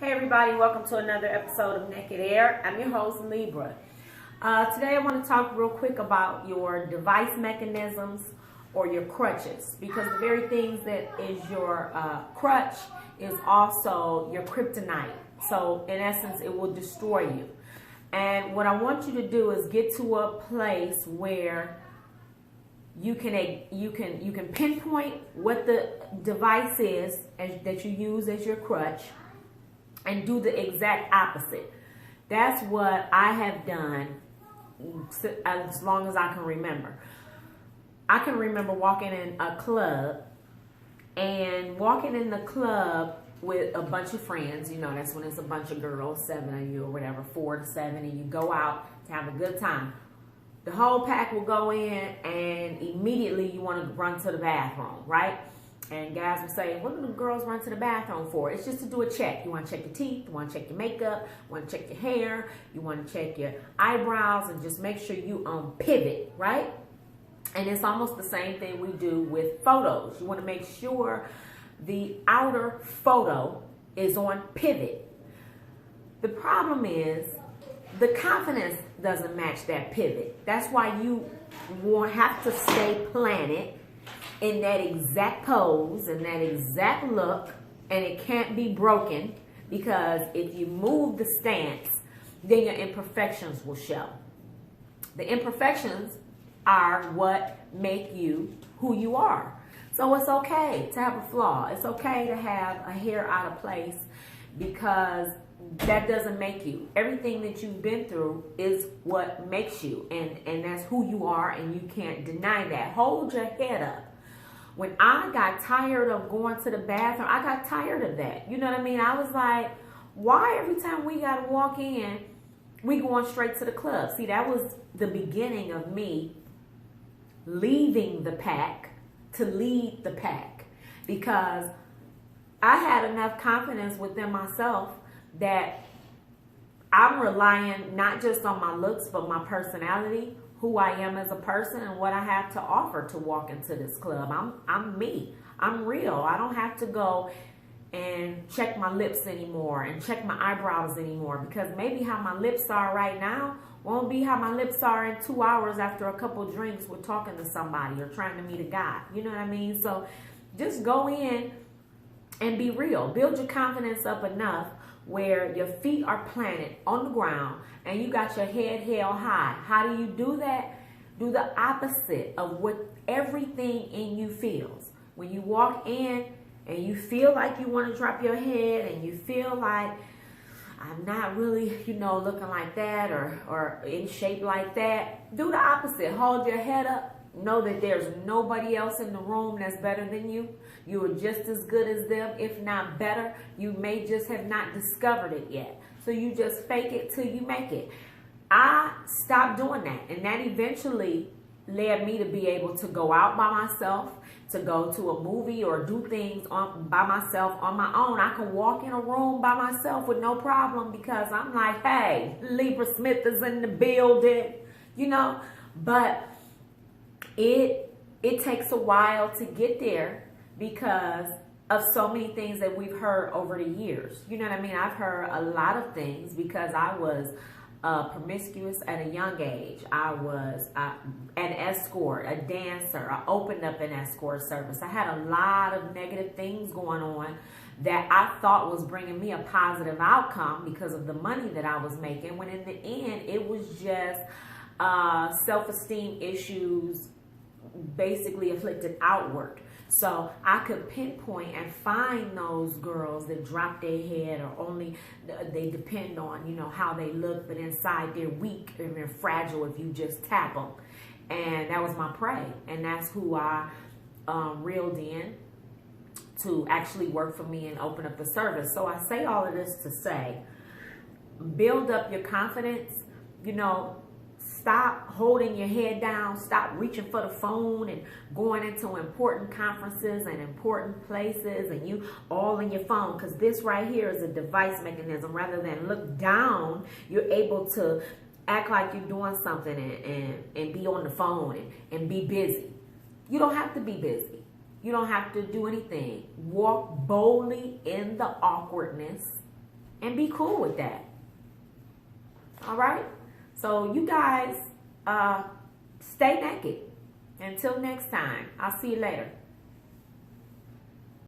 Hey everybody, welcome to another episode of Naked Air. I'm your host, Libra. Today I want to talk real quick about your device mechanisms or your crutches, because the very things that is your crutch is also your kryptonite. So in essence, it will destroy you. And what I want you to do is get to a place where you can pinpoint what the device is that you use as your crutch, and do the exact opposite. That's what I have done as long as I can remember. I can remember walking in a club and walking in the club with a bunch of friends. You know, that's when it's a bunch of girls, 7 of you or whatever, 4 to 7, and you go out to have a good time. The whole pack will go in and immediately you want to run to the bathroom, right? And guys will say, what do the girls run to the bathroom for? It's just to do a check. You want to check your teeth, you want to check your makeup, you want to check your hair, you want to check your eyebrows, and just make sure you on pivot, right? And it's almost the same thing we do with photos. You want to make sure the outer photo is on pivot. The problem is the confidence doesn't match that pivot. That's why you won't have to stay planted in that exact pose and that exact look, and it can't be broken, because if you move the stance, then your imperfections will show. The imperfections are what make you who you are. So it's okay to have a flaw. It's okay to have a hair out of place, because that doesn't make you. Everything that you've been through is what makes you, and that's who you are, and you can't deny that. Hold your head up. When I got tired of going to the bathroom, I got tired of that. You know what I mean? I was like, why every time we got to walk in, we going straight to the club? See, that was the beginning of me leaving the pack to lead the pack, because I had enough confidence within myself that I'm relying not just on my looks, but my personality, who I am as a person, and what I have to offer to walk into this club. I'm me. I'm real. I don't have to go and check my lips anymore and check my eyebrows anymore, because maybe how my lips are right now won't be how my lips are in 2 hours after a couple drinks with talking to somebody or trying to meet a guy. You know what I mean? So just go in and be real. Build your confidence up enough where your feet are planted on the ground and you got your head held high. How do you do that? Do the opposite of what everything in you feels. When you walk in and you feel like you want to drop your head, and you feel like, I'm not really, looking like that or in shape like that, do the opposite. Hold your head up. Know that there's nobody else in the room that's better than you. You are just as good as them, if not better. You may just have not discovered it yet. So you just fake it till you make it. I stopped doing that, and that eventually led me to be able to go out by myself, to go to a movie or do things by myself on my own. I can walk in a room by myself with no problem, because I'm like, hey, Libra Smith is in the building, but it takes a while to get there because of so many things that we've heard over the years. You know what I mean? I've heard a lot of things because I was promiscuous at a young age. I was an escort, a dancer. I opened up an escort service. I had a lot of negative things going on that I thought was bringing me a positive outcome because of the money that I was making, when in the end, it was just self-esteem issues basically afflicted outward. So I could pinpoint and find those girls that drop their head, or only they depend on, how they look, but inside they're weak and they're fragile if you just tap them. And that was my prey. And that's who I reeled in to actually work for me and open up the service. So I say all of this to say, build up your confidence, stop holding your head down. Stop reaching for the phone and going into important conferences and important places and you all in your phone, because this right here is a device mechanism. Rather than look down, you're able to act like you're doing something and be on the phone and be busy. You don't have to be busy. You don't have to do anything. Walk boldly in the awkwardness and be cool with that. All right? So you guys stay naked. Until next time, I'll see you later.